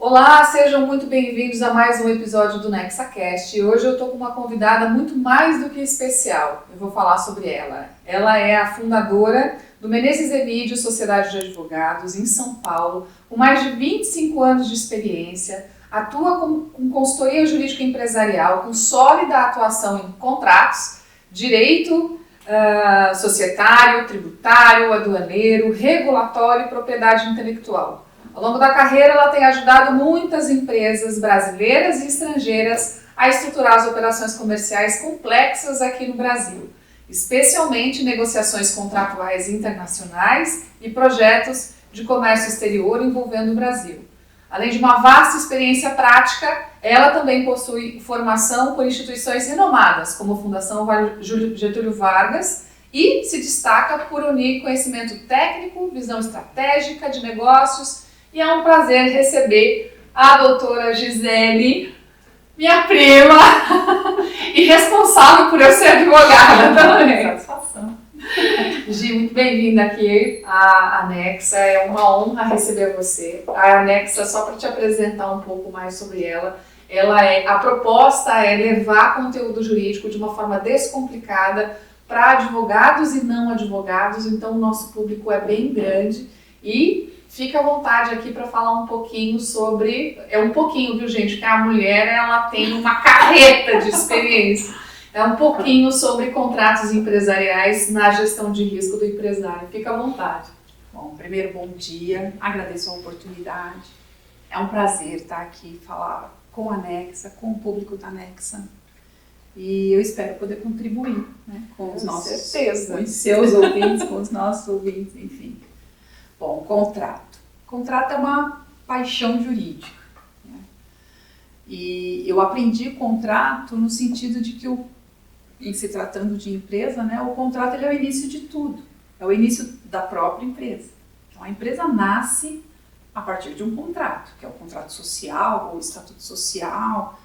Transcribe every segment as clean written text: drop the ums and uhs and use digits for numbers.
Olá, sejam muito bem-vindos a mais um episódio do NexaCast. E hoje eu estou com uma convidada muito mais do que especial. Eu vou falar sobre ela. Ela é a fundadora do Menezes e Mídio, Sociedade de Advogados, em São Paulo, com mais de 25 anos de experiência, atua com consultoria jurídica empresarial, com sólida atuação em contratos, direito societário, tributário, aduaneiro, regulatório e propriedade intelectual. Ao longo da carreira, ela tem ajudado muitas empresas brasileiras e estrangeiras a estruturar as operações comerciais complexas aqui no Brasil, especialmente negociações contratuais internacionais e projetos de comércio exterior envolvendo o Brasil. Além de uma vasta experiência prática, ela também possui formação por instituições renomadas, como a Fundação Getúlio Vargas, e se destaca por unir conhecimento técnico, visão estratégica de negócios. E é um prazer receber a doutora Gisele, minha prima, e responsável por eu ser advogada também. Satisfação. Gi, muito bem-vinda aqui à Nexa, é uma honra receber você. A Nexa, só para te apresentar um pouco mais sobre ela, a proposta é levar conteúdo jurídico de uma forma descomplicada para advogados e não advogados, então o nosso público é bem grande e fica à vontade aqui para falar um pouquinho sobre, um pouquinho, viu gente, porque a mulher ela tem uma carreta de experiência, um pouquinho sobre contratos empresariais na gestão de risco do empresário, fica à vontade. Bom, primeiro bom dia, agradeço a oportunidade, é um prazer estar aqui falar com a Nexa, com o público da Nexa e eu espero poder contribuir, né, com os nossos, com os seus ouvintes, com os nossos ouvintes, enfim. Bom, contrato. Contrato é uma paixão jurídica, né? E eu aprendi contrato no sentido de que, em se tratando de empresa, né, o contrato ele é o início de tudo, é o início da própria empresa. Então a empresa nasce a partir de um contrato, que é o contrato social ou o estatuto social,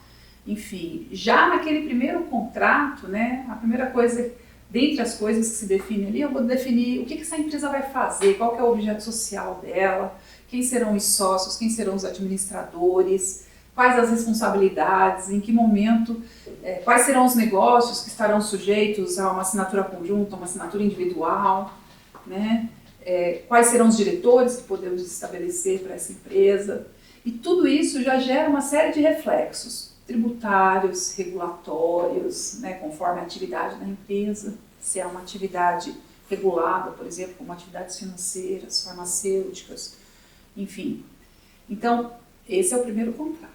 enfim. Já naquele primeiro contrato, né, a primeira coisa, dentre as coisas que se define ali, eu vou definir o que essa empresa vai fazer, qual que é o objeto social dela, quem serão os sócios, quem serão os administradores, quais as responsabilidades, em que momento, quais serão os negócios que estarão sujeitos a uma assinatura conjunta, uma assinatura individual, né? Quais serão os diretores que podemos estabelecer para essa empresa. E tudo isso já gera uma série de reflexos tributários, regulatórios, né, conforme a atividade da empresa, se é uma atividade regulada, por exemplo, como atividades financeiras, farmacêuticas, enfim. Então, esse é o primeiro contrato.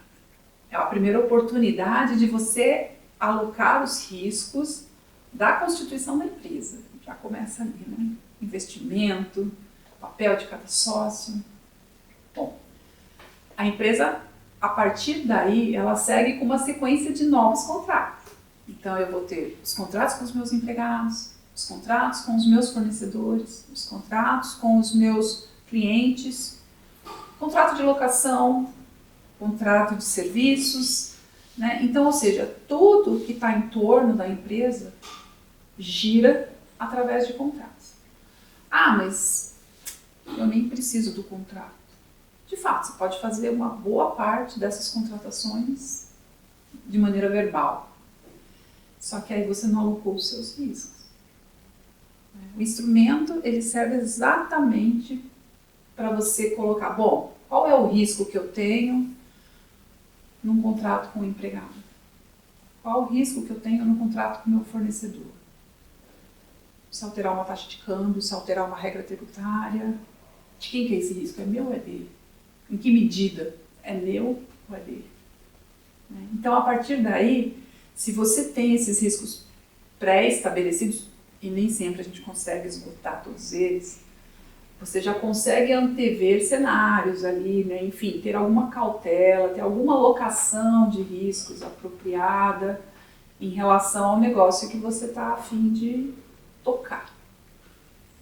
É a primeira oportunidade de você alocar os riscos da constituição da empresa. Já começa ali, né? Investimento, papel de cada sócio. Bom, a empresa, a partir daí, ela segue com uma sequência de novos contratos. Então, eu vou ter os contratos com os meus empregados, os contratos com os meus fornecedores, os contratos com os meus clientes, contrato de locação, contrato de serviços, né? Então, ou seja, tudo que está em torno da empresa gira através de contratos. Ah, mas eu nem preciso do contrato. De fato, você pode fazer uma boa parte dessas contratações de maneira verbal. Só que aí você não alocou os seus riscos. O instrumento, ele serve exatamente para você colocar, bom, qual é o risco que eu tenho num contrato com o empregado? Qual o risco que eu tenho no contrato com o meu fornecedor? Se alterar uma taxa de câmbio, se alterar uma regra tributária, de quem que é esse risco? É meu ou é dele? Em que medida? É meu ou é dele? Então, a partir daí, se você tem esses riscos pré-estabelecidos, e nem sempre a gente consegue esgotar todos eles, você já consegue antever cenários ali, né? Enfim, ter alguma cautela, ter alguma alocação de riscos apropriada em relação ao negócio que você está a fim de tocar.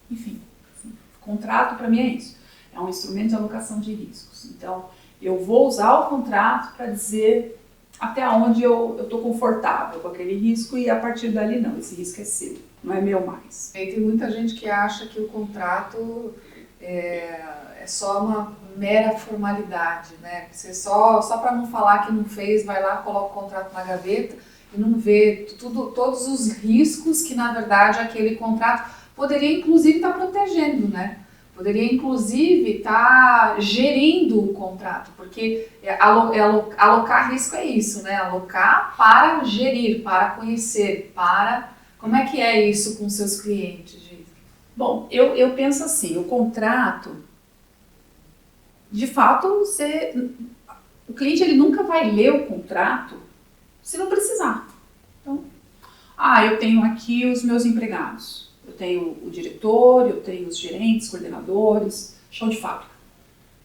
Enfim, assim, contrato para mim é isso. É um instrumento de alocação de riscos. Então, eu vou usar o contrato para dizer até onde eu estou confortável com aquele risco e a partir dali não, esse risco é seu, não é meu mais. E tem muita gente que acha que o contrato é é só uma mera formalidade, né? Você só para não falar que não fez, vai lá, coloca o contrato na gaveta e não vê todos os riscos que, na verdade, aquele contrato poderia, inclusive, estar protegendo, né? Poderia, inclusive, estar gerindo o contrato, porque alocar risco é isso, né? Alocar para gerir, para conhecer, para... Como é que é isso com seus clientes, Gi? Bom, eu penso assim, o contrato, de fato, o cliente ele nunca vai ler o contrato se não precisar. Então, eu tenho aqui os meus empregados. Eu tenho o diretor, eu tenho os gerentes, coordenadores, chão de fábrica.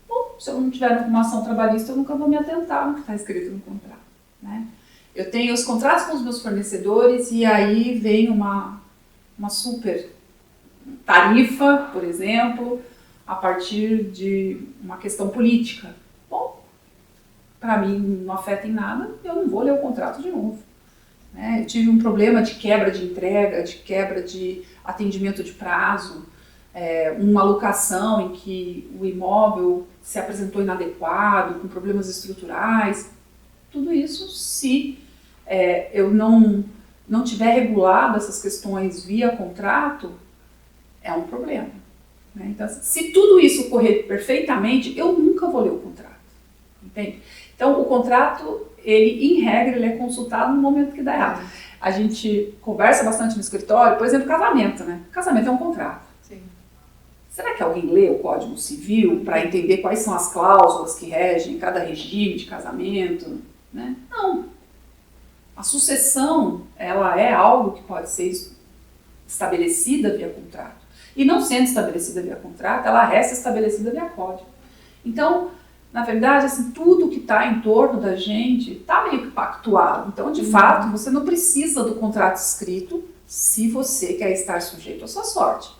Bom, se eu não tiver uma ação trabalhista, eu nunca vou me atentar no que está escrito no contrato, né? Eu tenho os contratos com os meus fornecedores e aí vem uma super tarifa, por exemplo, a partir de uma questão política. Bom, para mim não afeta em nada, eu não vou ler o contrato de novo. Eu tive um problema de quebra de entrega, de quebra de atendimento de prazo, uma locação em que o imóvel se apresentou inadequado, com problemas estruturais. Tudo isso, se eu não tiver regulado essas questões via contrato, é um problema. Então, se tudo isso ocorrer perfeitamente, eu nunca vou ler o contrato. Entende? Então, o contrato, em regra, ele é consultado no momento que dá errado. A gente conversa bastante no escritório, por exemplo, casamento, né? Casamento é um contrato. Sim. Será que alguém lê o Código Civil para entender quais são as cláusulas que regem cada regime de casamento? Né? Não. A sucessão, ela é algo que pode ser estabelecida via contrato. E não sendo estabelecida via contrato, ela resta estabelecida via código. Então, na verdade, assim, tudo que está em torno da gente está meio que pactuado. Então, de fato, você não precisa do contrato escrito se você quer estar sujeito à sua sorte.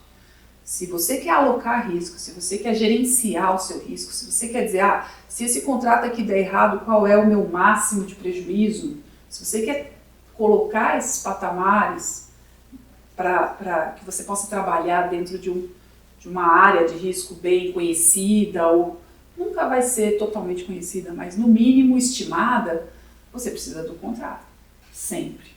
Se você quer alocar risco, se você quer gerenciar o seu risco, se você quer dizer, se esse contrato aqui der errado, qual é o meu máximo de prejuízo? Se você quer colocar esses patamares para que você possa trabalhar dentro de uma área de risco bem conhecida ou nunca vai ser totalmente conhecida, mas no mínimo estimada, você precisa do contrato, sempre.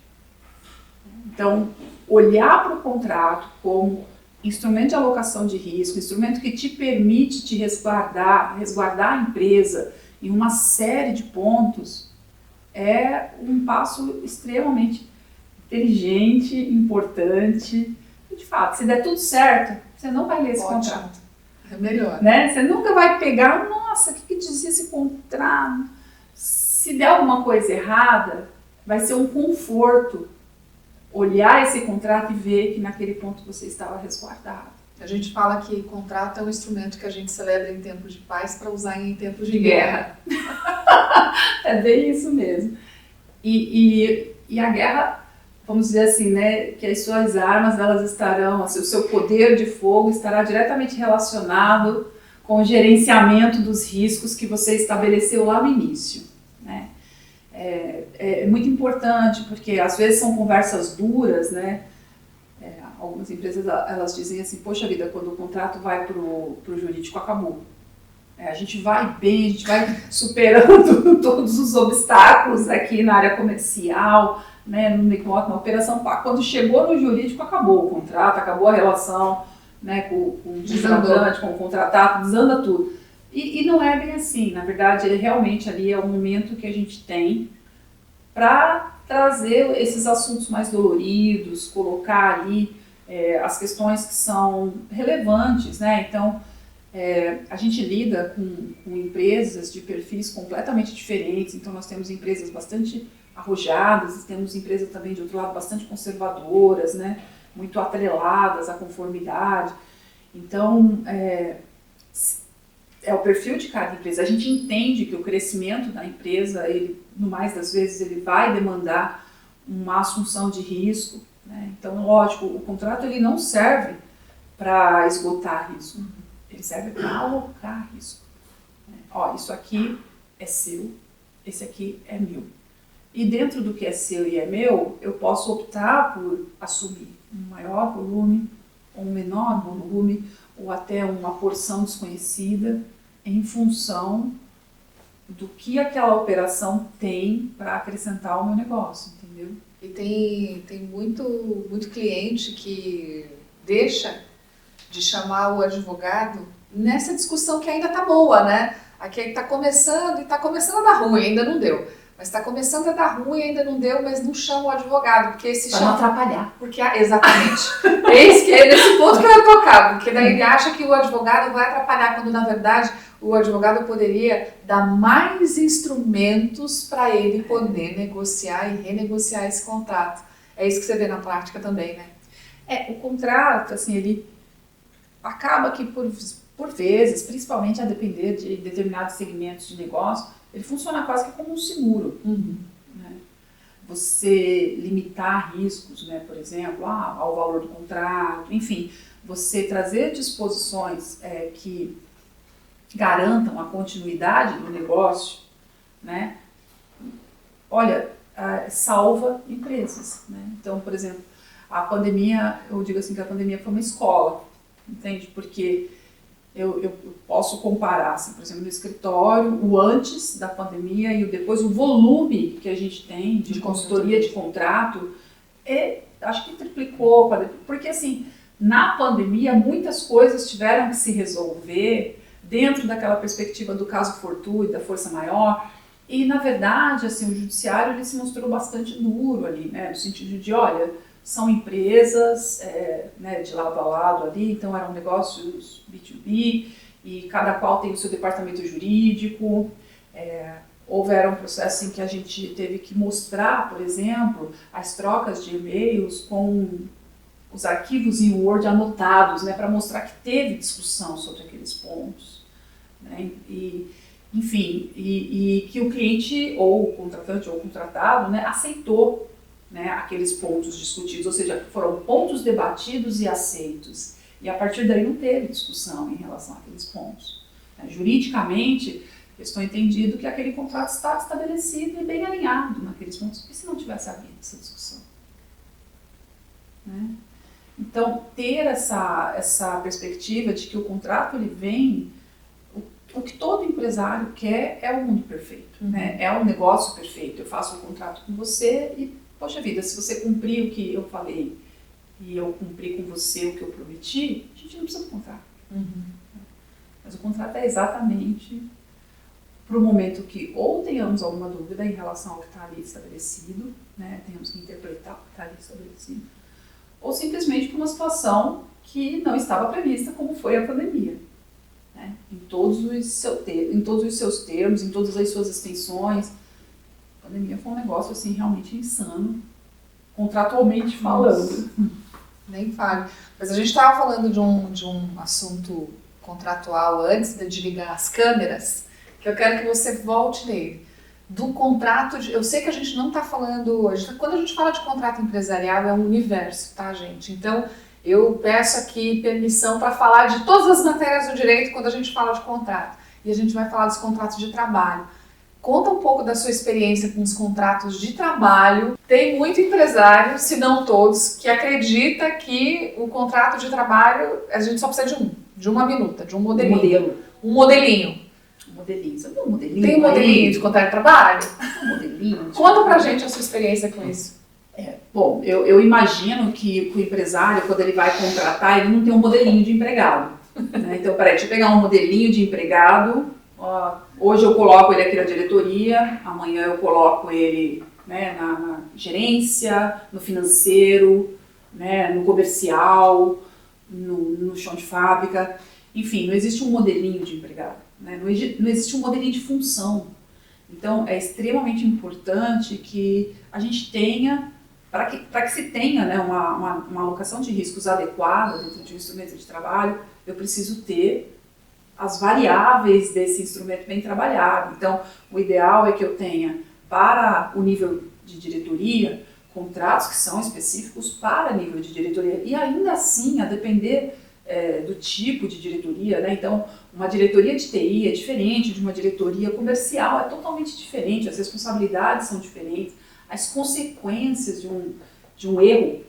Então, olhar para o contrato como instrumento de alocação de risco, instrumento que te permite te resguardar a empresa em uma série de pontos, é um passo extremamente inteligente, importante. E, de fato, se der tudo certo, você não vai ler esse contrato. É melhor. Né? Você nunca vai pegar, nossa, o que dizia esse contrato? Se der alguma coisa errada, vai ser um conforto olhar esse contrato e ver que naquele ponto você estava resguardado. A gente fala que contrato é um instrumento que a gente celebra em tempos de paz para usar em tempos de guerra. É bem isso mesmo. E a guerra, vamos dizer assim, né, que as suas armas, elas estarão, assim, o seu poder de fogo estará diretamente relacionado com o gerenciamento dos riscos que você estabeleceu lá no início, né? É muito importante, porque às vezes são conversas duras, né? Algumas empresas, elas dizem assim, poxa vida, quando o contrato vai pro jurídico, acabou. A gente vai bem, a gente vai superando todos os obstáculos aqui na área comercial, né, no negócio, na operação. Quando chegou no jurídico, acabou o contrato, acabou a relação, né, com o desandante, com o contratado, desanda tudo. E não é bem assim, na verdade, realmente ali é o momento que a gente tem para trazer esses assuntos mais doloridos, colocar ali as questões que são relevantes, né? Então, a gente lida com empresas de perfis completamente diferentes, então nós temos empresas bastante arrojadas, temos empresas também de outro lado bastante conservadoras, né? Muito atreladas à conformidade. Então, é o perfil de cada empresa. A gente entende que o crescimento da empresa, ele, no mais das vezes, ele vai demandar uma assunção de risco, né? Então, lógico, o contrato ele não serve para esgotar risco, ele serve para alocar risco. Isso aqui é seu, esse aqui é meu. E dentro do que é seu e é meu, eu posso optar por assumir um maior volume ou um menor volume, ou até uma porção desconhecida, em função do que aquela operação tem para acrescentar ao meu negócio, entendeu? E tem muito cliente que deixa de chamar o advogado nessa discussão que ainda tá boa, né? Aqui está começando e está começando a dar ruim, ainda não deu. Mas está começando a dar ruim, ainda não deu, mas não chama o advogado, porque esse chama... não atrapalhar. Porque, exatamente. É nesse ponto que eu ia tocar, porque daí ele acha que o advogado vai atrapalhar, quando na verdade o advogado poderia dar mais instrumentos para ele poder negociar e renegociar esse contrato. É isso que você vê na prática também, né? O contrato, assim, ele acaba que por vezes, principalmente a depender de determinados segmentos de negócio, ele funciona quase que como um seguro. Né? Você limitar riscos, né? Por exemplo, ao valor do contrato, enfim, você trazer disposições que garantam a continuidade do negócio, né? Olha, salva empresas. Né? Então, por exemplo, a pandemia, eu digo assim que a pandemia foi uma escola, entende? Porque eu posso comparar, assim, por exemplo, no escritório, o antes da pandemia e o depois, o volume que a gente tem de consultoria de contrato, acho que triplicou, porque assim, na pandemia muitas coisas tiveram que se resolver dentro daquela perspectiva do caso fortuito, da força maior, e na verdade, assim, o judiciário ele se mostrou bastante duro ali, né, no sentido de, olha, são empresas né, de lado a lado ali, então eram negócios B2B e cada qual tem o seu departamento jurídico. Houveram processos em que a gente teve que mostrar, por exemplo, as trocas de e-mails com os arquivos em Word anotados, né, para mostrar que teve discussão sobre aqueles pontos. Né, enfim, que o cliente ou o contratante ou o contratado, né, aceitou, né, aqueles pontos discutidos, ou seja, foram pontos debatidos e aceitos. E a partir daí não teve discussão em relação àqueles pontos. Juridicamente, estou entendido que aquele contrato está estabelecido e bem alinhado naqueles pontos, e se não tivesse havido essa discussão? Né? Então, ter essa perspectiva de que o contrato ele vem, o que todo empresário quer é o mundo perfeito, né? É o negócio perfeito. Eu faço um contrato com você e, poxa vida, se você cumprir o que eu falei e eu cumprir com você o que eu prometi, a gente não precisa do contrato. Mas o contrato é exatamente para o momento que ou tenhamos alguma dúvida em relação ao que está ali estabelecido, né? Tenhamos que interpretar o que está ali estabelecido, ou simplesmente para uma situação que não estava prevista, como foi a pandemia. Né? Em todos os seus termos, em todas as suas extensões. A pandemia foi um negócio assim, realmente insano, contratualmente falando. Nem fale. Mas a gente estava falando de um assunto contratual antes de ligar as câmeras, que eu quero que você volte nele. Do contrato, eu sei que a gente não está falando hoje, quando a gente fala de contrato empresarial é um universo, tá, gente? Então, eu peço aqui permissão para falar de todas as matérias do direito quando a gente fala de contrato. E a gente vai falar dos contratos de trabalho. Conta um pouco da sua experiência com os contratos de trabalho. Tem muito empresário, se não todos, que acredita que o contrato de trabalho, a gente só precisa de uma minuta, de um modelinho. Um modelinho. Você viu um modelinho? Tem um modelinho de contrato de trabalho? Um modelinho. Conta pra gente a sua experiência com isso. Bom, eu imagino que o empresário, quando ele vai contratar, ele não tem um modelinho de empregado. Né? Então, peraí, deixa eu pegar um modelinho de empregado. Hoje eu coloco ele aqui na diretoria, amanhã eu coloco ele, né, na gerência, no financeiro, né, no comercial, no chão de fábrica. Enfim, não existe um modelinho de empregado. Né? Não existe um modelinho de função. Então, é extremamente importante que a gente tenha, para que se tenha, né, uma alocação de riscos adequada dentro de um instrumento de trabalho, eu preciso ter as variáveis desse instrumento bem trabalhado. Então, o ideal é que eu tenha, para o nível de diretoria, contratos que são específicos para nível de diretoria. E ainda assim, a depender do tipo de diretoria, né? Então, uma diretoria de TI é diferente de uma diretoria comercial, é totalmente diferente, as responsabilidades são diferentes, as consequências de um erro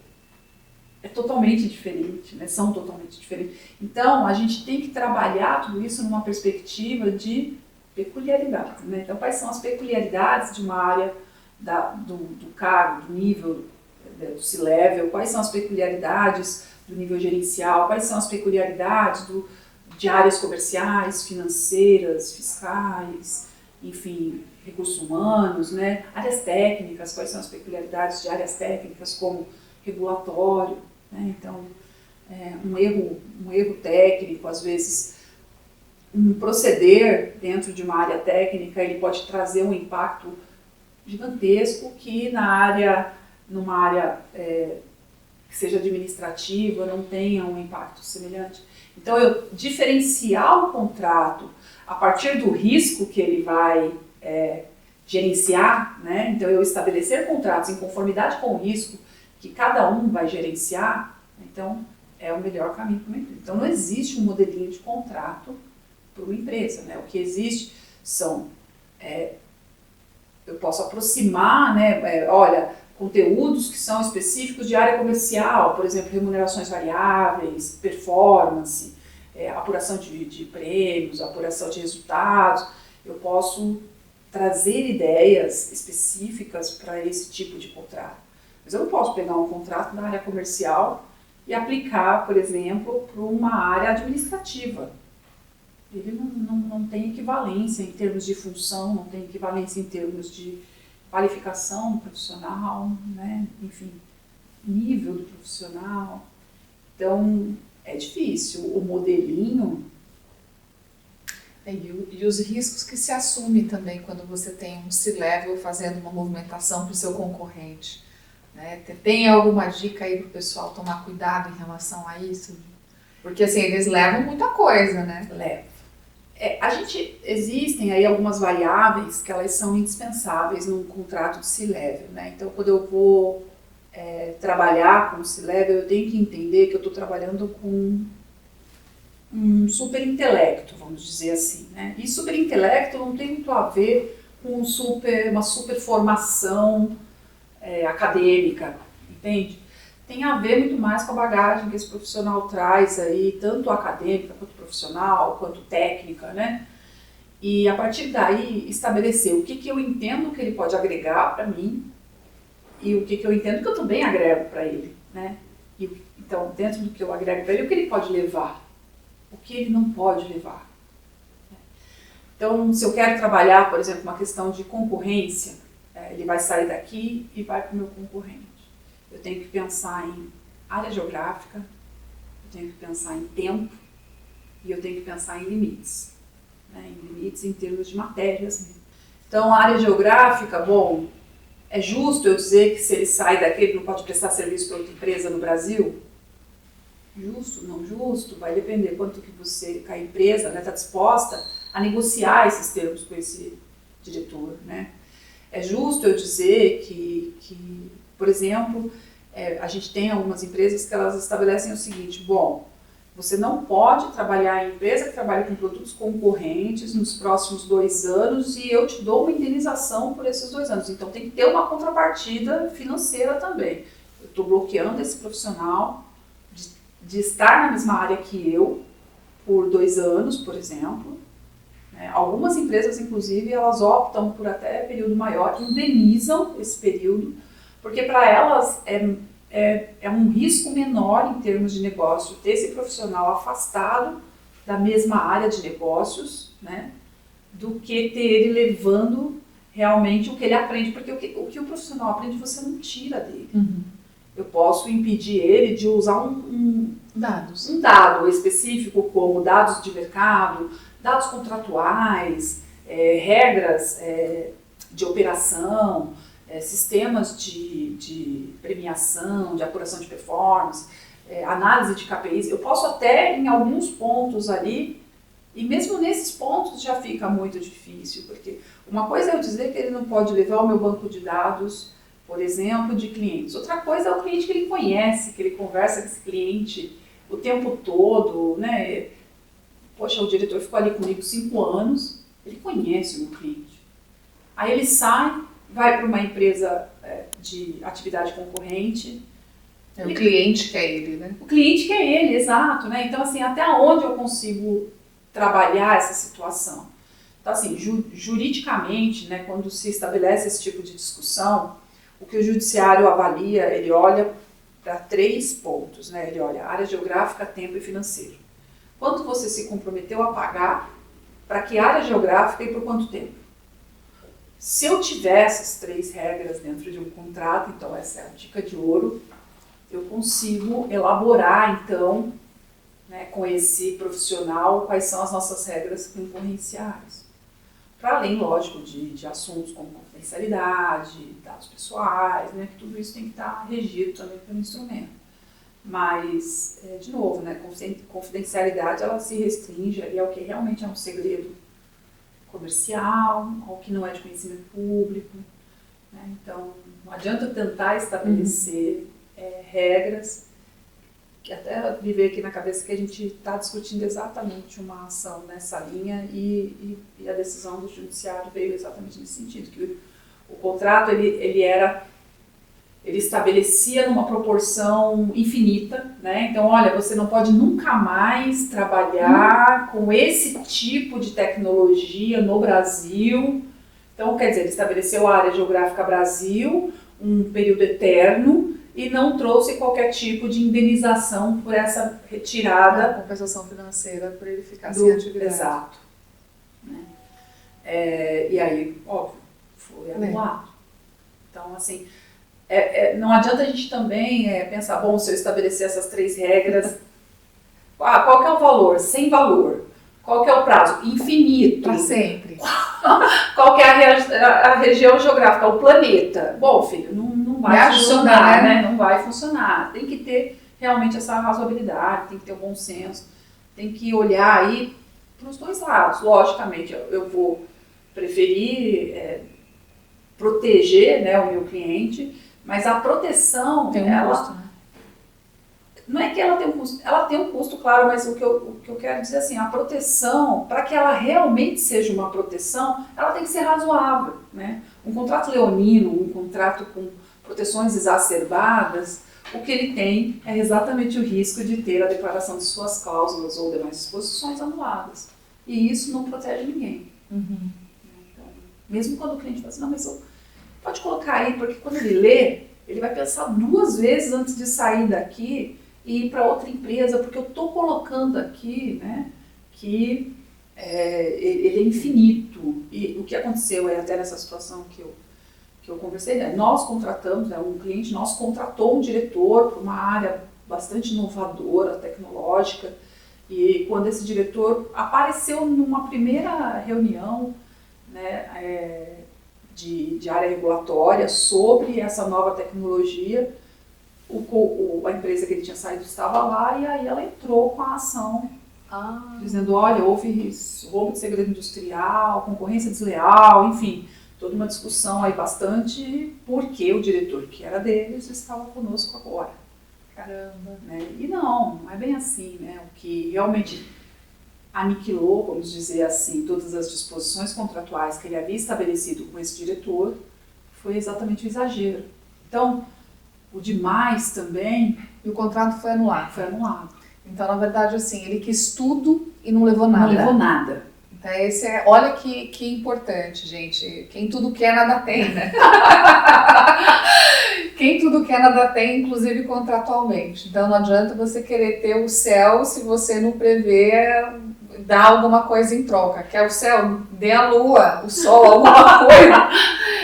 é totalmente diferente, né? São totalmente diferentes. Então, a gente tem que trabalhar tudo isso numa perspectiva de peculiaridades, né? Então, quais são as peculiaridades de uma área do cargo, do nível do C-Level, quais são as peculiaridades do nível gerencial, quais são as peculiaridades de áreas comerciais, financeiras, fiscais, enfim, recursos humanos, né? Áreas técnicas, quais são as peculiaridades de áreas técnicas como regulatório, né? Então, um erro técnico, às vezes, um proceder dentro de uma área técnica, ele pode trazer um impacto gigantesco que numa área que seja administrativa, não tenha um impacto semelhante. Então, eu diferenciar o contrato a partir do risco que ele vai gerenciar, né? Então, eu estabelecer contratos em conformidade com o risco que cada um vai gerenciar, então, é o melhor caminho para uma empresa. Então, não existe um modelinho de contrato para uma empresa, né? O que existe são, eu posso aproximar, né? Olha, conteúdos que são específicos de área comercial, por exemplo, remunerações variáveis, performance, apuração de prêmios, apuração de resultados. Eu posso trazer ideias específicas para esse tipo de contrato. Mas eu não posso pegar um contrato na área comercial e aplicar, por exemplo, para uma área administrativa. Ele não tem equivalência em termos de função, não tem equivalência em termos de qualificação profissional, né? Enfim, nível do profissional. Então, é difícil. O modelinho... E os riscos que se assumem também quando você tem um C-Level fazendo uma movimentação para o seu concorrente. Né? Tem alguma dica aí para o pessoal tomar cuidado em relação a isso? Porque assim, eles levam muita coisa, né? Levam. Existem aí algumas variáveis que elas são indispensáveis num contrato de C-Level, né? Então, quando eu vou trabalhar com C-Level, eu tenho que entender que eu estou trabalhando com um superintelecto, vamos dizer assim, né? E superintelecto não tem muito a ver com uma super formação acadêmica, entende? Tem a ver muito mais com a bagagem que esse profissional traz aí, tanto acadêmica, quanto profissional, quanto técnica, né? E a partir daí, estabelecer o que eu entendo que ele pode agregar para mim e o que eu entendo que eu também agrego para ele, né? Então, dentro do que eu agrego para ele, o que ele pode levar, o que ele não pode levar. Então, se eu quero trabalhar, por exemplo, uma questão de concorrência, ele vai sair daqui e vai para o meu concorrente. Eu tenho que pensar em área geográfica, eu tenho que pensar em tempo e eu tenho que pensar em limites. Né? Em limites em termos de matérias. Então, a área geográfica, bom, é justo eu dizer que se ele sai daqui, ele não pode prestar serviço para outra empresa no Brasil? Justo, não justo, vai depender quanto que a empresa está disposta a negociar esses termos com esse diretor. Né? É justo eu dizer que por exemplo, a gente tem algumas empresas que elas estabelecem o seguinte, bom, você não pode trabalhar em empresa que trabalha com produtos concorrentes nos próximos 2 anos e eu te dou uma indenização por esses 2 anos. Então tem que ter uma contrapartida financeira também. Eu estou bloqueando esse profissional de estar na mesma área que eu por 2 anos, por exemplo. Algumas empresas, inclusive, elas optam por até período maior, indenizam esse período, porque para elas é um risco menor em termos de negócio ter esse profissional afastado da mesma área de negócios, né, do que ter ele levando realmente o que ele aprende, porque o que o profissional aprende você não tira dele. Uhum. Eu posso impedir ele de usar um dado específico, como dados de mercado, dados contratuais, regras de operação, sistemas de premiação, de apuração de performance, análise de KPIs. Eu posso até, em alguns pontos ali, e mesmo nesses pontos já fica muito difícil, porque uma coisa é eu dizer que ele não pode levar o meu banco de dados, por exemplo, de clientes. Outra coisa é o cliente que ele conhece, que ele conversa com esse cliente o tempo todo, né? Poxa, o diretor ficou ali comigo 5 anos, ele conhece o meu cliente. Aí ele sai, vai para uma empresa de atividade concorrente, É o cliente que é ele, né? O cliente que é ele, exato, né? Então, assim, até onde eu consigo trabalhar essa situação? Então, assim, juridicamente, né, quando se estabelece esse tipo de discussão, o que o judiciário avalia, ele olha para 3 pontos, né? Ele olha área geográfica, tempo e financeiro. Quanto você se comprometeu a pagar, para que área geográfica e por quanto tempo? Se eu tiver essas 3 regras dentro de um contrato, então essa é a dica de ouro, eu consigo elaborar, então, né, com esse profissional, quais são as nossas regras concorrenciais. Para além, lógico, de assuntos como confidencialidade, dados pessoais, né, que tudo isso tem que estar regido também pelo instrumento. Mas, de novo, né, confidencialidade ela se restringe ali ao que realmente é um segredo comercial, ao que não é de conhecimento público. Né? Então, não adianta tentar estabelecer regras, que até me veio aqui na cabeça que a gente está discutindo exatamente uma ação nessa linha e a decisão do judiciário veio exatamente nesse sentido, que o contrato ele estabelecia numa proporção infinita, né? Então, olha, você não pode nunca mais trabalhar com esse tipo de tecnologia no Brasil. Então, quer dizer, ele estabeleceu a área geográfica Brasil, um período eterno, e não trouxe qualquer tipo de indenização por essa retirada. A compensação financeira por ele ficar sem atividade. Exato. Né? E aí, óbvio, foi anulado. Então, assim, não adianta a gente também pensar, bom, se eu estabelecer essas 3 regras, qual que é o valor? Sem valor. Qual que é o prazo? Infinito. Para sempre. Qual que é a região geográfica? O planeta. Bom, filho, não vai funcionar, né? Não vai funcionar. Tem que ter realmente essa razoabilidade, tem que ter o bom senso, tem que olhar aí para os 2 lados. Logicamente, eu vou preferir proteger, né, o meu cliente, mas a proteção, tem um custo, né? Não é que ela tem um custo, ela tem um custo, claro, mas o que eu quero dizer assim, a proteção, para que ela realmente seja uma proteção, ela tem que ser razoável, né? Um contrato leonino, um contrato com proteções exacerbadas, o que ele tem é exatamente o risco de ter a declaração de suas cláusulas ou demais disposições anuladas. E isso não protege ninguém. Uhum. Então, mesmo quando o cliente fala assim, não, mas pode colocar aí, porque quando ele lê, ele vai pensar 2 vezes antes de sair daqui e ir para outra empresa, porque eu estou colocando aqui, né, que ele é infinito. E o que aconteceu até nessa situação que eu conversei, né, nós contratamos, um cliente nosso contratou um diretor para uma área bastante inovadora, tecnológica, e quando esse diretor apareceu numa primeira reunião, né, de área regulatória sobre essa nova tecnologia, a empresa que ele tinha saído estava lá e aí ela entrou com a ação, dizendo, olha, houve roubo de segredo industrial, concorrência desleal, enfim, toda uma discussão aí bastante, porque o diretor que era deles estava conosco agora. Caramba. Né? E não é bem assim, né? O que realmente aniquilou, vamos dizer assim, todas as disposições contratuais que ele havia estabelecido com esse diretor foi exatamente o exagero. Então, o demais também... E o contrato foi anulado. Foi anulado. Então, na verdade, assim, ele quis tudo e não levou nada. Não levou nada. Então, olha que importante, gente. Quem tudo quer, nada tem, né? Quem tudo quer, nada tem, inclusive contratualmente. Então, não adianta você querer ter o céu se você não prevê dar alguma coisa em troca. Quer o céu? Dê a lua, o sol, alguma coisa.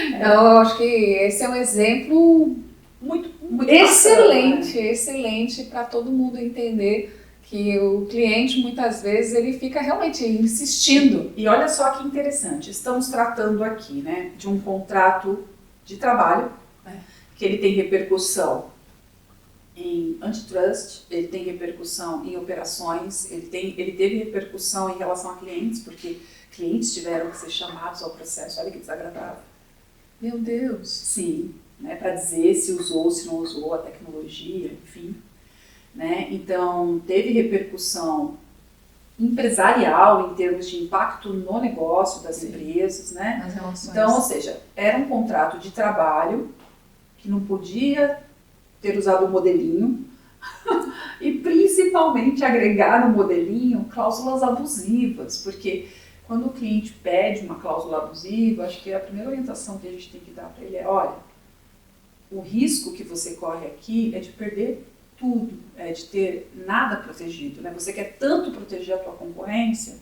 Então, eu acho que esse é um exemplo muito excelente, bacana, né? Excelente para todo mundo entender que o cliente, muitas vezes, ele fica realmente insistindo. E olha só que interessante, estamos tratando aqui, né, de um contrato de trabalho, que ele tem repercussão em antitrust, ele tem repercussão em operações, ele teve repercussão em relação a clientes, porque clientes tiveram que ser chamados ao processo, olha que desagradável. Meu Deus! Sim, né, para dizer se usou, se não usou a tecnologia, enfim. Né? Então, teve repercussão empresarial em termos de impacto no negócio das empresas, né? As relações. Então, ou seja, era um contrato de trabalho que não podia ter usado o modelinho e principalmente agregar no modelinho cláusulas abusivas, porque quando o cliente pede uma cláusula abusiva, acho que a primeira orientação que a gente tem que dar para ele é, olha, o risco que você corre aqui é de perder tudo, é de ter nada protegido, né? Você quer tanto proteger a tua concorrência,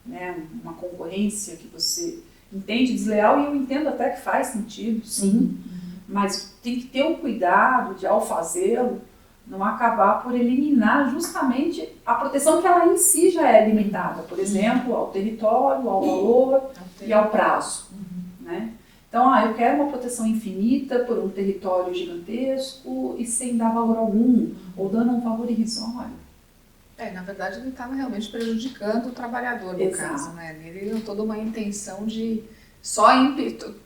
né? Uma concorrência que você entende desleal, e eu entendo até que faz sentido, sim, mas tem que ter um cuidado de, ao fazê-lo, não acabar por eliminar justamente a proteção que ela em si já é limitada, por exemplo, ao território, ao valor e ao prazo, né? Então, eu quero uma proteção infinita por um território gigantesco e sem dar valor algum, ou dando um valor irrisório. Na verdade, ele estava realmente prejudicando o trabalhador, no caso, né? Ele deu toda uma intenção de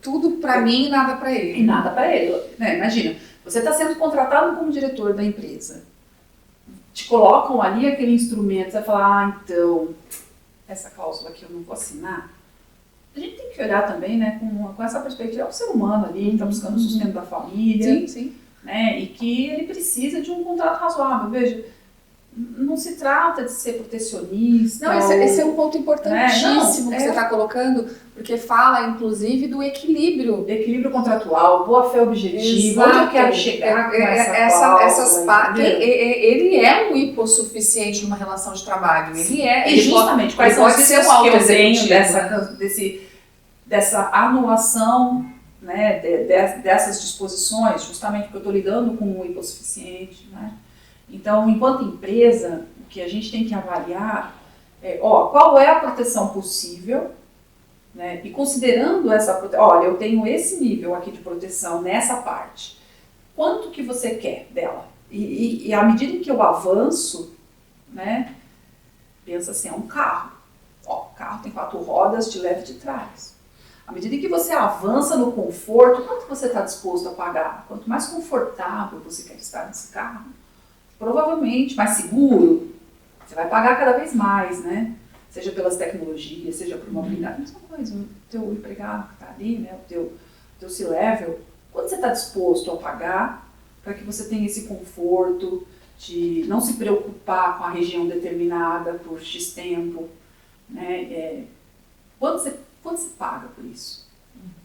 tudo para mim e nada para ele. E nada para ele, né? Imagina, você está sendo contratado como diretor da empresa, te colocam ali aquele instrumento, você vai falar, então, essa cláusula aqui eu não vou assinar. A gente tem que olhar também, né, com essa perspectiva, é um ser humano ali, que está buscando o sustento da família, sim. Né, e que ele precisa de um contrato razoável. Veja, não se trata de ser protecionista. Não, esse é um ponto importantíssimo que você está colocando, porque fala, inclusive, do equilíbrio. Equilíbrio contratual, boa-fé objetiva, onde eu quero chegar com essa cláusula. Ele é um hipossuficiente numa relação de trabalho. Ele é. E justamente, quais são os riscos que eu tenho dessa anulação, né, dessas disposições, justamente porque eu estou lidando com o hipossuficiente, né? Então, enquanto empresa, o que a gente tem que avaliar é, qual é a proteção possível, né? E considerando essa proteção, olha, eu tenho esse nível aqui de proteção nessa parte, quanto que você quer dela? E à medida em que eu avanço, né, pensa assim, é um carro. O carro tem 4 rodas, te leva de trás. À medida em que você avança no conforto, quanto você está disposto a pagar? Quanto mais confortável você quer estar nesse carro, provavelmente mais seguro, você vai pagar cada vez mais, né? Seja pelas tecnologias, seja por mobilidade. Mesma coisa, o teu empregado que está ali, né? O teu C-level, quanto você está disposto a pagar para que você tenha esse conforto de não se preocupar com a região determinada por X tempo, né? Quanto você paga por isso?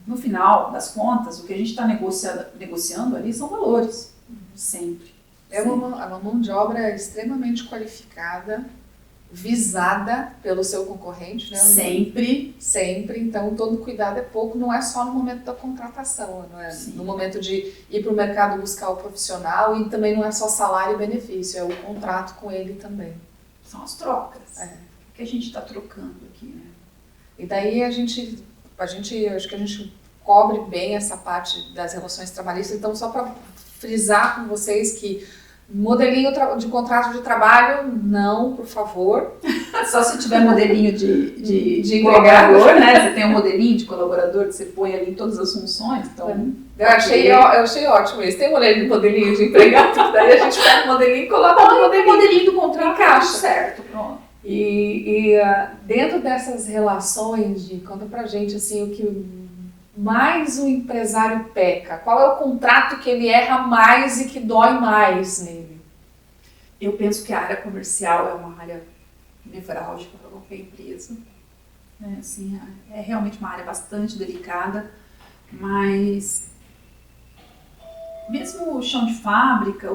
No final das contas, o que a gente está negociando ali são valores, sempre. É uma mão de obra extremamente qualificada, visada pelo seu concorrente, né? Sempre. Então, todo cuidado é pouco, não é só no momento da contratação, não é? Sim. No momento de ir para o mercado buscar o profissional, e também não é só salário e benefício, é o contrato com ele também. São as trocas que a gente está trocando aqui, né? E daí acho que a gente cobre bem essa parte das relações trabalhistas. Então, só para frisar com vocês que modelinho de contrato de trabalho, não, por favor. Só se tiver modelinho de colaborador, né? Você tem um modelinho de colaborador que você põe ali em todas as funções. Então, eu achei ótimo isso. Tem um modelinho de empregado, daí a gente pega o modelinho e coloca o modelinho do contrato. Encaixa. Certo, pronto. E dentro dessas relações, conta pra gente assim, o que mais o empresário peca? Qual é o contrato que ele erra mais e que dói mais nele? Eu penso que a área comercial é uma área nevrálgica para qualquer empresa. Assim, é realmente uma área bastante delicada, mas mesmo o chão de fábrica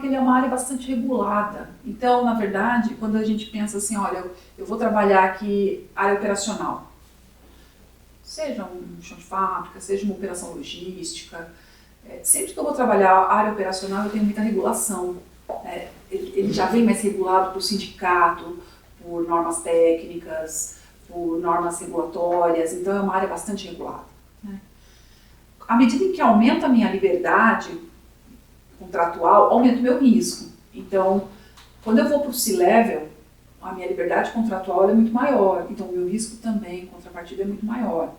ele é uma área bastante regulada. Então, na verdade, quando a gente pensa assim, olha, eu vou trabalhar aqui área operacional, seja um chão de fábrica, seja uma operação logística, sempre que eu vou trabalhar a área operacional, eu tenho muita regulação. Ele já vem mais regulado por sindicato, por normas técnicas, por normas regulatórias, então é uma área bastante regulada. À medida em que aumenta a minha liberdade contratual, aumenta o meu risco. Então, quando eu vou para o C-Level, a minha liberdade contratual é muito maior, então o meu risco também, em contrapartida, é muito maior.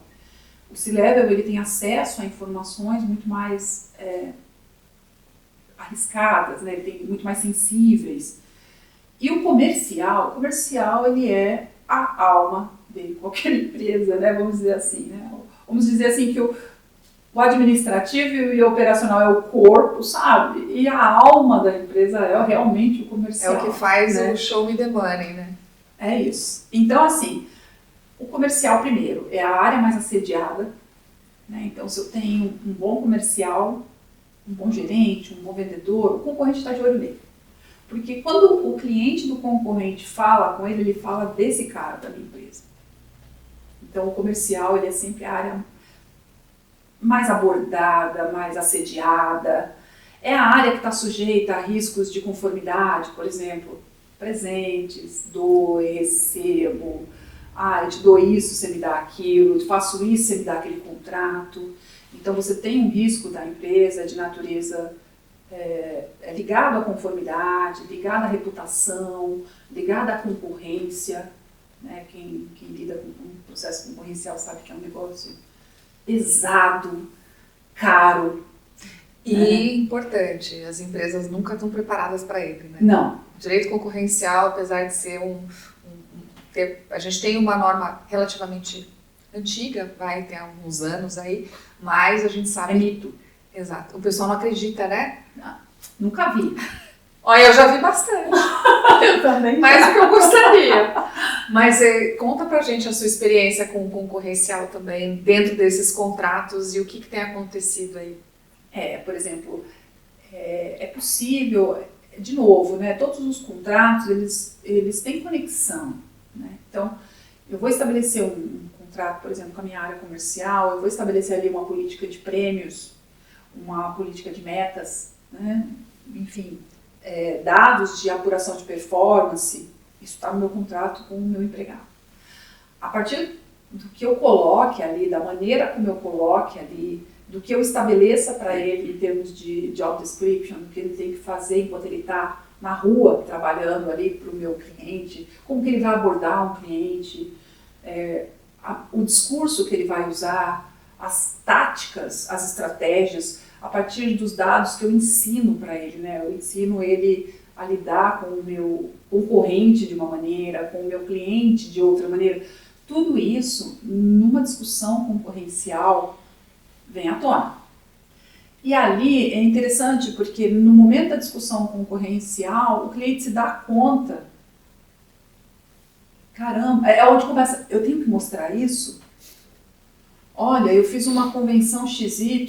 O C-Level ele tem acesso a informações muito mais arriscadas, né? Ele tem muito mais sensíveis. E o comercial ele é a alma de qualquer empresa, né? Vamos dizer assim, né? Vamos dizer assim que o administrativo e o operacional é o corpo, sabe? E a alma da empresa é realmente o comercial. É o que faz, né? O show me the money, né? É isso. Então, assim, o comercial primeiro é a área mais assediada, né? Então, se eu tenho um bom comercial, um bom gerente, um bom vendedor, o concorrente está de olho nele. Porque quando o cliente do concorrente fala com ele fala desse cara da minha empresa. Então, o comercial ele é sempre a área mais abordada, mais assediada. É a área que está sujeita a riscos de conformidade, por exemplo, presentes, dou e recebo, eu te dou isso, você me dá aquilo, eu faço isso, você me dá aquele contrato. Então, você tem um risco da empresa de natureza ligado à conformidade, ligado à reputação, ligado à concorrência. Né? Quem lida com um processo concorrencial sabe que é um negócio pesado, caro. E importante, as empresas nunca estão preparadas para ele, né? Não. O direito concorrencial, apesar de ser a gente tem uma norma relativamente antiga, tem alguns anos aí, mas a gente sabe... É mito. Exato. O pessoal não acredita, né? Nunca vi. Olha, eu já vi bastante. Eu também. Mais do que eu gostaria. Mas conta pra gente a sua experiência com o concorrencial também, dentro desses contratos e o que tem acontecido aí. Por exemplo, é possível, de novo, né, todos os contratos, eles têm conexão. Né? Então, eu vou estabelecer um contrato, por exemplo, com a minha área comercial, eu vou estabelecer ali uma política de prêmios, uma política de metas, né? Enfim, dados de apuração de performance, isso está no meu contrato com o meu empregado. A partir do que eu coloque ali, da maneira como eu coloque ali, do que eu estabeleça para ele em termos de job description, do que ele tem que fazer enquanto ele está na rua trabalhando ali para o meu cliente, como que ele vai abordar um cliente, o discurso que ele vai usar, as táticas, as estratégias, a partir dos dados que eu ensino para ele, né? Eu ensino ele a lidar com o meu concorrente de uma maneira, com o meu cliente de outra maneira. Tudo isso, numa discussão concorrencial, vem à tona. E ali é interessante porque no momento da discussão concorrencial, o cliente se dá conta, caramba, é onde começa, eu tenho que mostrar isso? Olha, eu fiz uma convenção XY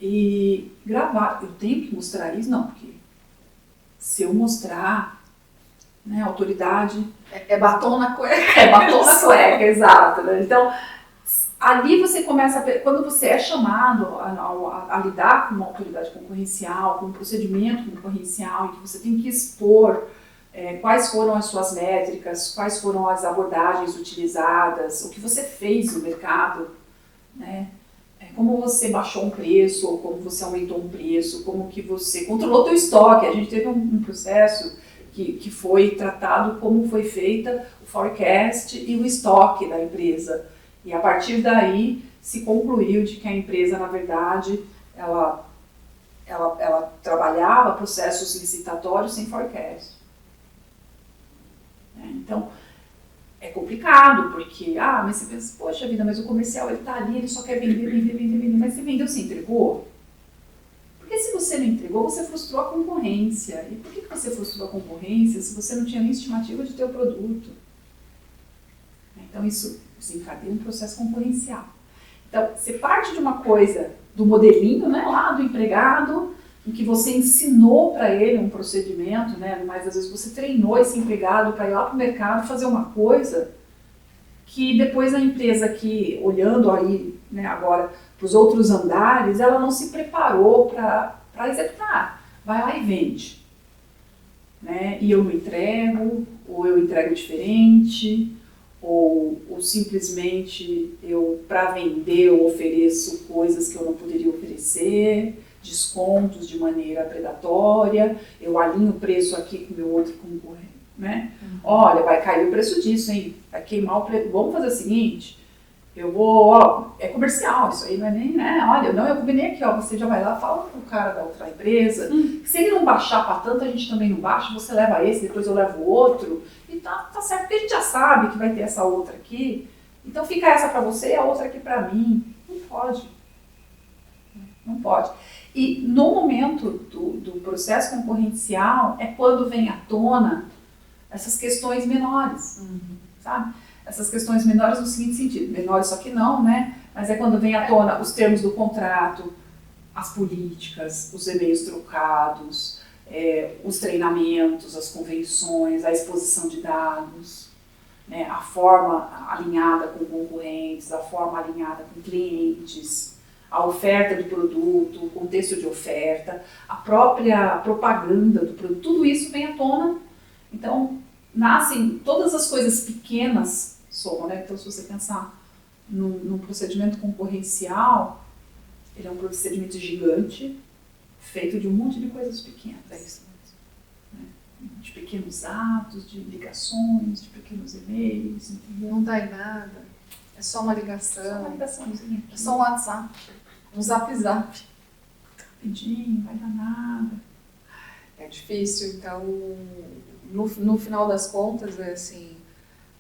e gravar, eu tenho que mostrar isso? Não, porque se eu mostrar, né, a autoridade... É batom na cueca. É batom na cueca, exato. Né? Então, ali você começa, quando você é chamado a lidar com uma autoridade concorrencial, com um procedimento concorrencial, em que você tem que expor quais foram as suas métricas, quais foram as abordagens utilizadas, o que você fez no mercado, né? Como você baixou um preço, ou como você aumentou um preço, como que você controlou o teu estoque. A gente teve um processo que foi tratado como foi feita o forecast e o estoque da empresa. E a partir daí se concluiu de que a empresa, na verdade, ela trabalhava processos licitatórios sem forecast. Então, é complicado, porque, mas você pensa, poxa vida, mas o comercial ele tá ali, ele só quer vender, mas você vendeu, você entregou? Porque se você não entregou, você frustrou a concorrência. E por que você frustrou a concorrência se você não tinha nem estimativa de teu produto? Então isso desencadeia um processo concorrencial. Então, você parte de uma coisa, do modelinho, né, lá do empregado, em que você ensinou para ele um procedimento, né, mas às vezes você treinou esse empregado para ir lá para o mercado fazer uma coisa que depois a empresa aqui, olhando aí, né, agora para os outros andares, ela não se preparou para executar. Vai lá e vende. Né? E eu não entrego, ou eu entrego diferente, ou simplesmente para vender, eu ofereço coisas que eu não poderia oferecer, descontos de maneira predatória, eu alinho o preço aqui com o meu outro concorrente, né? Olha, vai cair o preço disso, hein? Vai queimar o preço. Vamos fazer o seguinte, eu vou, é comercial, isso aí não é nem, né? Olha, não, eu combinei aqui, você já vai lá, fala pro cara da outra empresa, que se ele não baixar para tanto, a gente também não baixa, você leva esse, depois eu levo o outro, e tá certo, porque a gente já sabe que vai ter essa outra aqui, então fica essa para você e a outra aqui para mim. Não pode. Não pode. E no momento do processo concorrencial é quando vem à tona essas questões menores, sabe? Essas questões menores no seguinte sentido, menores só que não, né? Mas é quando vem à tona os termos do contrato, as políticas, os e-mails trocados, os treinamentos, as convenções, a exposição de dados, né? A forma alinhada com concorrentes, a forma alinhada com clientes, a oferta do produto, o contexto de oferta, a própria propaganda do produto, tudo isso vem à tona. Então, nascem todas as coisas pequenas, né? Então, se você pensar num procedimento concorrencial, ele é um procedimento gigante, feito de um monte de coisas pequenas. É isso mesmo. Né? De pequenos atos, de ligações, de pequenos e-mails, entendeu? Não dá em nada. É só uma ligação. Só uma ligaçãozinha. É só um WhatsApp. Um zap. Rapidinho, vai dar nada. É difícil, então, no final das contas, é assim,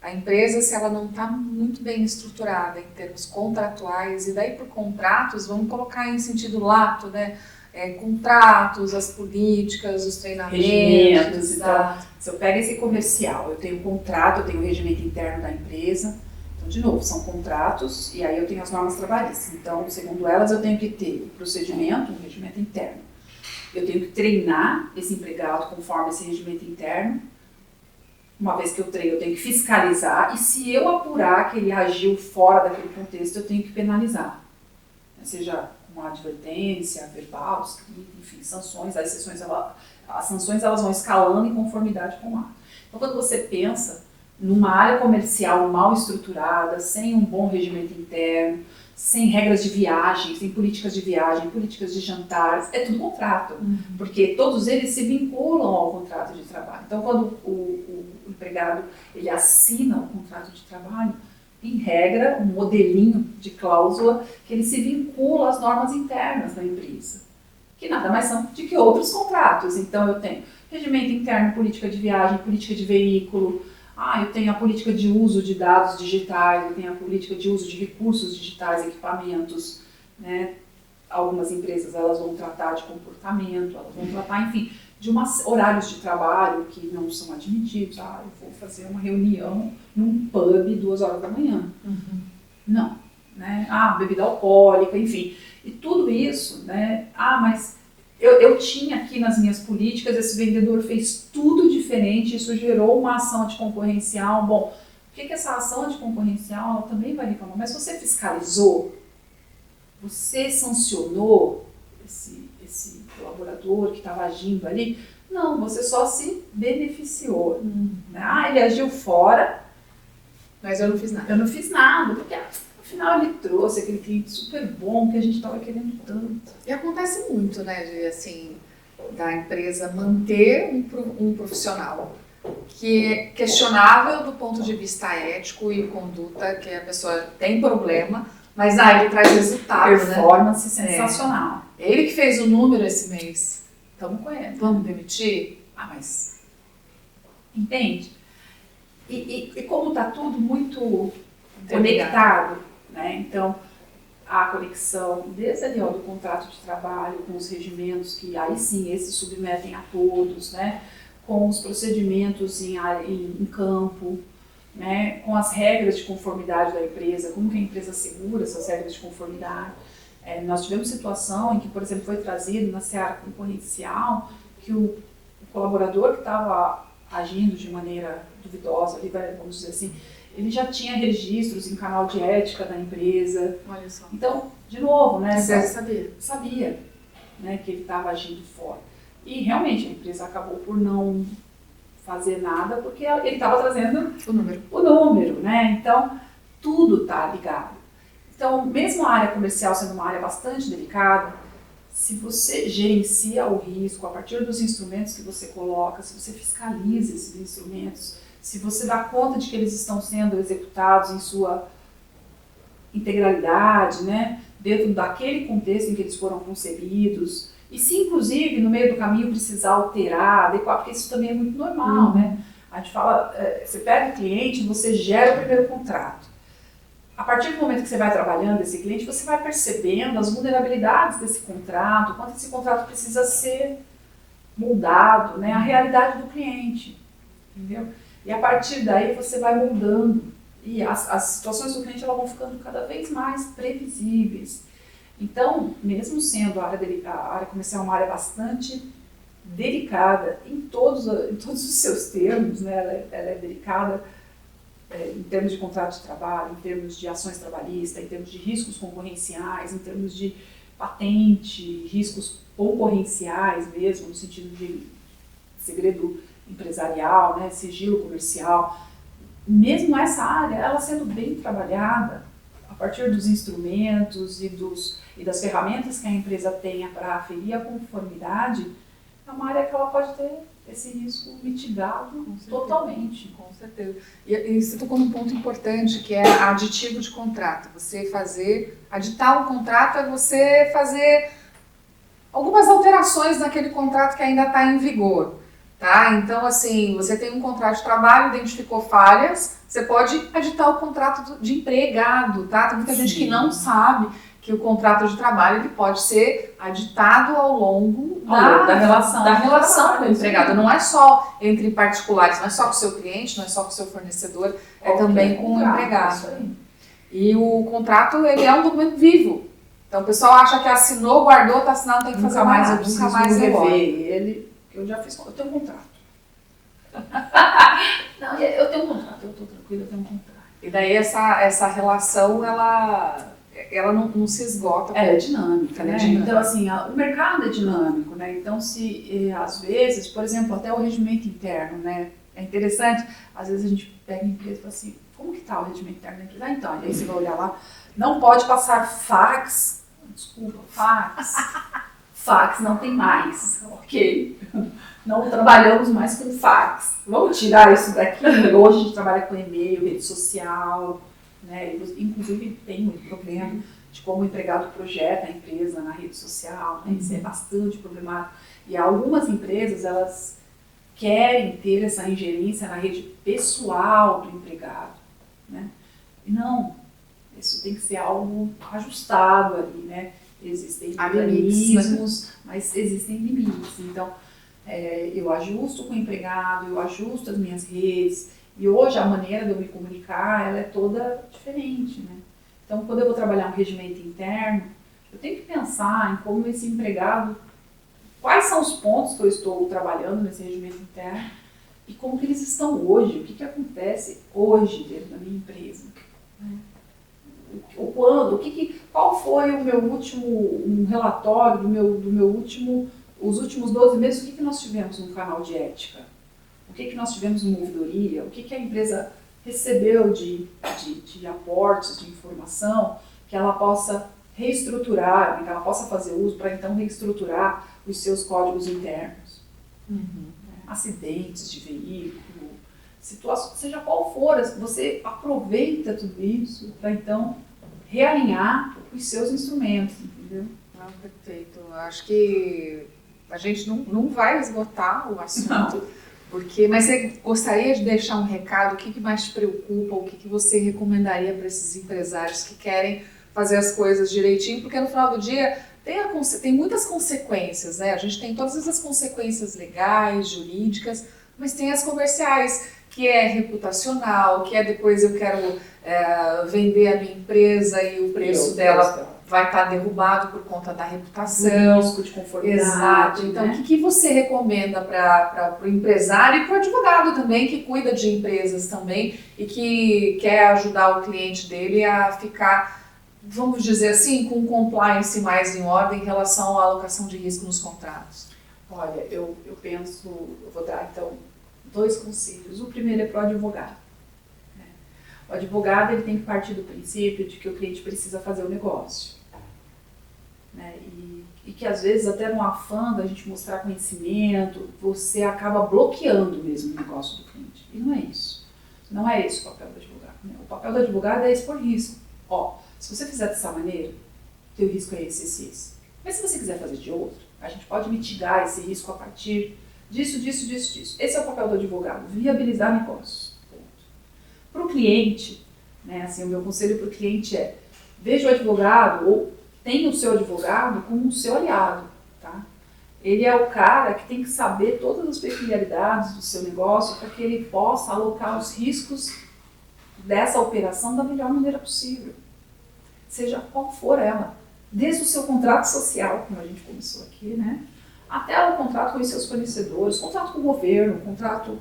a empresa, se ela não está muito bem estruturada em termos contratuais, e daí por contratos, vamos colocar em sentido lato, né? Contratos, as políticas, os treinamentos. Regimentos. Então, se eu pego esse comercial, eu tenho um contrato, eu tenho o regimento interno da empresa. Então, de novo, são contratos e aí eu tenho as normas trabalhistas. Então, segundo elas, eu tenho que ter o procedimento, um regimento interno. Eu tenho que treinar esse empregado conforme esse regimento interno. Uma vez que eu treino, eu tenho que fiscalizar. E se eu apurar que ele agiu fora daquele contexto, eu tenho que penalizar. Seja com uma advertência, verbal, escrita, enfim, sanções. As sanções elas vão escalando em conformidade com o ato. Então, quando você pensa numa área comercial mal estruturada, sem um bom regimento interno, sem regras de viagem, sem políticas de viagem, políticas de jantares, é tudo contrato, porque todos eles se vinculam ao contrato de trabalho. Então, quando o empregado ele assina o contrato de trabalho, em regra, um modelinho de cláusula que ele se vincula às normas internas da empresa, que nada mais são do que outros contratos. Então, eu tenho regimento interno, política de viagem, política de veículo, eu tenho a política de uso de dados digitais, eu tenho a política de uso de recursos digitais, equipamentos, né? Algumas empresas elas vão tratar de comportamento, elas vão tratar, enfim, de horários de trabalho que não são admitidos. Eu vou fazer uma reunião num pub 2h da manhã. Não, né? Bebida alcoólica, enfim. E tudo isso, né? Mas eu tinha aqui nas minhas políticas, esse vendedor fez tudo diferente, isso gerou uma ação anticoncorrencial. Bom, o que essa ação anticoncorrencial ela também vai reclamar? Mas você fiscalizou? Você sancionou esse colaborador que estava agindo ali? Não, você só se beneficiou. Né? Ele agiu fora, mas eu não fiz nada. Eu não fiz nada, porque afinal ele trouxe aquele cliente super bom que a gente estava querendo tanto. E acontece muito, né, da empresa manter um profissional que é questionável do ponto de vista ético e conduta, que a pessoa tem problema, mas ele traz resultado, performance sensacional. É ele que fez o número esse mês. Estamos com ele. Vamos demitir? Mas... Entende? E como está tudo muito conectado, né? Então, a conexão desde ali do contrato de trabalho, com os regimentos que aí sim esses submetem a todos, né? Com os procedimentos em campo, né? Com as regras de conformidade da empresa, como que a empresa segura essas regras de conformidade. Nós tivemos situação em que, por exemplo, foi trazido na seara concorrencial que o colaborador que estava agindo de maneira duvidosa, vamos dizer assim, ele já tinha registros em canal de ética da empresa. Olha só. Então, de novo, né? Você sabia? Sabia, né, que ele estava agindo fora. E realmente a empresa acabou por não fazer nada porque ele estava trazendo o número, né? Então, tudo está ligado. Então, mesmo a área comercial sendo uma área bastante delicada, se você gerencia o risco a partir dos instrumentos que você coloca, se você fiscaliza esses instrumentos, se você dá conta de que eles estão sendo executados em sua integralidade, né, dentro daquele contexto em que eles foram concebidos, e se inclusive no meio do caminho precisar alterar, adequar, porque isso também é muito normal, né? A gente fala, você pega o cliente, você gera o primeiro contrato. a partir do momento que você vai trabalhando esse cliente, você vai percebendo as vulnerabilidades desse contrato, quanto esse contrato precisa ser moldado, né, a realidade do cliente, entendeu? E a partir daí você vai moldando e as situações do cliente elas vão ficando cada vez mais previsíveis. Então, mesmo sendo a área comercial uma área bastante delicada em todos os seus termos, né, ela é delicada em termos de contrato de trabalho, em termos de ações trabalhistas, em termos de riscos concorrenciais, em termos de patente, riscos concorrenciais mesmo, no sentido de segredo empresarial, né, sigilo comercial. Mesmo essa área, ela sendo bem trabalhada, a partir dos instrumentos e das ferramentas que a empresa tenha para aferir a conformidade, é uma área que ela pode ter esse risco mitigado totalmente. Com certeza. E você tocou num ponto importante, que é aditivo de contrato. Aditar um contrato é você fazer algumas alterações naquele contrato que ainda está em vigor. Tá? Então, assim, você tem um contrato de trabalho, identificou falhas, você pode aditar o contrato de empregado, tá? Tem muita gente que não sabe que o contrato de trabalho ele pode ser aditado ao longo da relação com o empregado. Não é só entre particulares, não é só com o seu cliente, não é só com o seu fornecedor, é também com o empregado. E o contrato, ele é um documento vivo. Então, o pessoal acha que assinou, guardou, está assinado, tem que fazer mais. Eu nunca mais rever ele. Eu já fiz, eu tenho um contrato. Não, eu tenho um contrato, eu estou tranquila, eu tenho um contrato. E daí essa relação, ela não se esgota. Ela é dinâmica, né? Então, assim, o mercado é dinâmico, né? Então, se às vezes, por exemplo, até o regimento interno, né? É interessante, às vezes a gente pega a empresa e fala assim, como que está o regimento interno da empresa? Ah, então, aí você vai olhar lá, não pode passar fax, fax não tem mais, ok? Não trabalhamos mais com fax. Vamos tirar isso daqui. Hoje a gente trabalha com e-mail, rede social, né? Inclusive tem muito problema de como o empregado projeta a empresa na rede social, né? Isso é bastante problemático. E algumas empresas, elas querem ter essa ingerência na rede pessoal do empregado, né? E não, isso tem que ser algo ajustado ali, né? Existem mecanismos, mas existem limites. Então, eu ajusto com o empregado, eu ajusto as minhas redes, e hoje a maneira de eu me comunicar, ela é toda diferente, né? Então, quando eu vou trabalhar um regimento interno, eu tenho que pensar em como esse empregado, quais são os pontos que eu estou trabalhando nesse regimento interno, e como que eles estão hoje, o que acontece hoje dentro da minha empresa, né? Qual foi o meu último relatório os últimos 12 meses, o que nós tivemos no canal de ética? O que nós tivemos no ouvidoria? O que a empresa recebeu de aportes, de informação, que ela possa reestruturar, que ela possa fazer uso para então reestruturar os seus códigos internos. Acidentes de veículo, situação, seja qual for, você aproveita tudo isso para então realinhar os seus instrumentos, entendeu? Perfeito. Acho que a gente não vai esgotar o assunto, mas você gostaria de deixar um recado, o que mais te preocupa, o que você recomendaria para esses empresários que querem fazer as coisas direitinho, porque no final do dia tem muitas consequências, né? A gente tem todas essas consequências legais, jurídicas, mas tem as comerciais, que é reputacional, que é depois eu quero vender a minha empresa e o preço dela vai estar derrubado por conta da reputação. Risco de conformidade. Exato. Então, né? O que você recomenda para o empresário e para o advogado também, que cuida de empresas também e que quer ajudar o cliente dele a ficar, vamos dizer assim, com compliance mais em ordem em relação à alocação de risco nos contratos? Olha, eu vou dar então 2 conselhos. O primeiro é para o advogado. O advogado ele tem que partir do princípio de que o cliente precisa fazer o negócio. Né? E que às vezes até no afã da gente mostrar conhecimento, você acaba bloqueando mesmo o negócio do cliente. E não é isso. Não é esse o papel do advogado. Né? O papel do advogado é expor risco. Se você fizer dessa maneira, teu risco é esse. Mas se você quiser fazer de outro, a gente pode mitigar esse risco a partir disso. Esse é o papel do advogado, viabilizar negócios. Para o cliente, né? Assim, o meu conselho para o cliente é: veja o advogado ou tenha o seu advogado como o seu aliado, tá? Ele é o cara que tem que saber todas as peculiaridades do seu negócio para que ele possa alocar os riscos dessa operação da melhor maneira possível, seja qual for ela. Desde o seu contrato social, como a gente começou aqui, né? Até o contrato com os seus fornecedores, contrato com o governo, contrato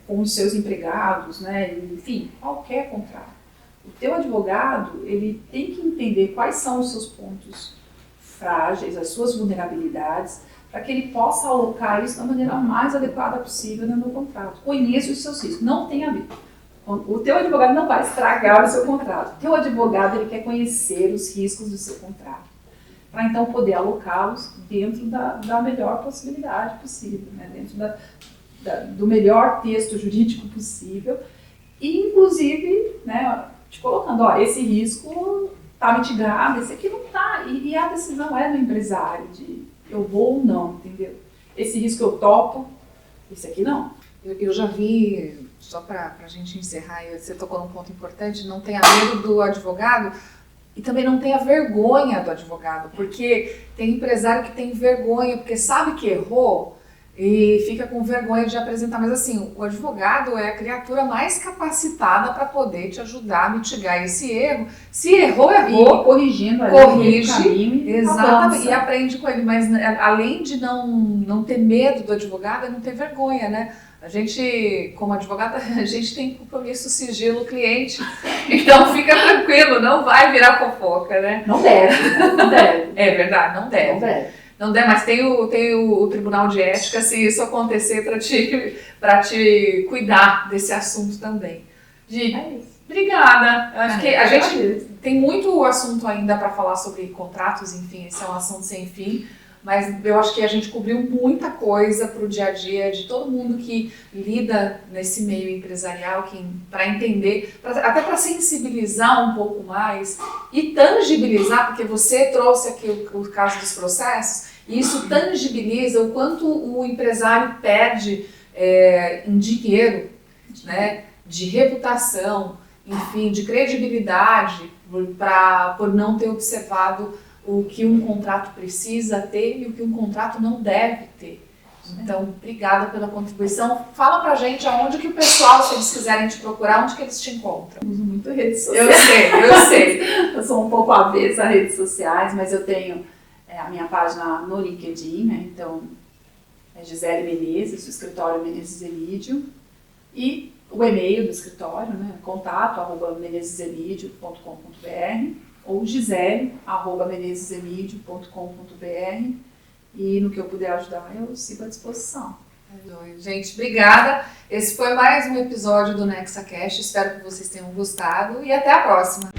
com os seus empregados, né? Enfim, qualquer contrato. O teu advogado, ele tem que entender quais são os seus pontos frágeis, as suas vulnerabilidades, para que ele possa alocar isso da maneira mais adequada possível no contrato. Conheça os seus riscos, não tem a ver. O teu advogado não vai estragar o seu contrato. O teu advogado, ele quer conhecer os riscos do seu contrato, para então poder alocá-los dentro da melhor possibilidade possível, né? Dentro do melhor texto jurídico possível, e inclusive, né, te colocando, ó, esse risco está mitigado, esse aqui não está, e a decisão é do empresário, de eu vou ou não, entendeu? Esse risco eu topo, esse aqui não. Eu já vi, só para a gente encerrar, você tocou num ponto importante, não tenha medo do advogado e também não tenha vergonha do advogado, porque tem empresário que tem vergonha, porque sabe que errou e fica com vergonha de apresentar. Mas assim, o advogado é a criatura mais capacitada para poder te ajudar a mitigar esse erro. Se errou, errou. E corrigindo, corrige, o caminho, exatamente, e aprende com ele. Mas além de não ter medo do advogado, é não ter vergonha, né? A gente, como advogada, a gente tem compromisso, sigilo, cliente, então fica tranquilo, não vai virar fofoca, né? Não deve, não deve. É verdade, não deve. Não deve. Não deve, mas tem o Tribunal de Ética, se isso acontecer, para te cuidar desse assunto também. É isso. Obrigada. Acho que a gente tem muito assunto ainda para falar sobre contratos, enfim, esse é um assunto sem fim. Mas eu acho que a gente cobriu muita coisa para o dia a dia de todo mundo que lida nesse meio empresarial, para entender, até para sensibilizar um pouco mais e tangibilizar, porque você trouxe aqui o caso dos processos, e isso tangibiliza o quanto o empresário perde em dinheiro, né, de reputação, enfim, de credibilidade, por não ter observado o que um contrato precisa ter e o que um contrato não deve ter. Então, obrigada pela contribuição. Fala pra gente aonde que o pessoal, se eles quiserem te procurar, onde que eles te encontram. Eu uso muito redes sociais. Eu sei. Eu sou um pouco avessa a redes sociais, mas eu tenho a minha página no LinkedIn, né? Então, é Gisele Menezes, do escritório Menezes Emídio, e o e-mail do escritório, né? contato@menezesemidio.com.br ou gisele@menezesemidio.com.br, e no que eu puder ajudar, eu sigo à disposição. Gente, obrigada. Esse foi mais um episódio do NexaCast. Espero que vocês tenham gostado e até a próxima.